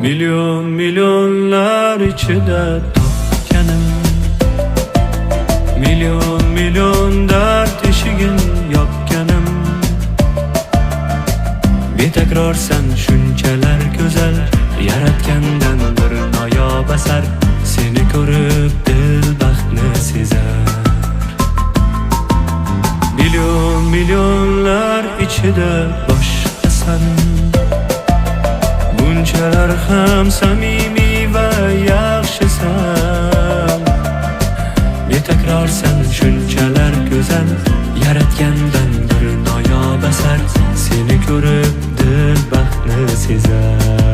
Milyon milyonlar ichida topganim, milyon milyon dard eshigin yopganim. Betakrorsan shunchalar go'zal, yaratgandan bir noyob asar. Seni ko'rib dil baxtni sezar. Milyon milyonlar ichida boshqasan, bunchalar ham samimiy va yaxshisan. Betakrorsan shunchalar go'zal, yaratgandan bir noyob asar. Seni ko'rib dil baxtni sezar.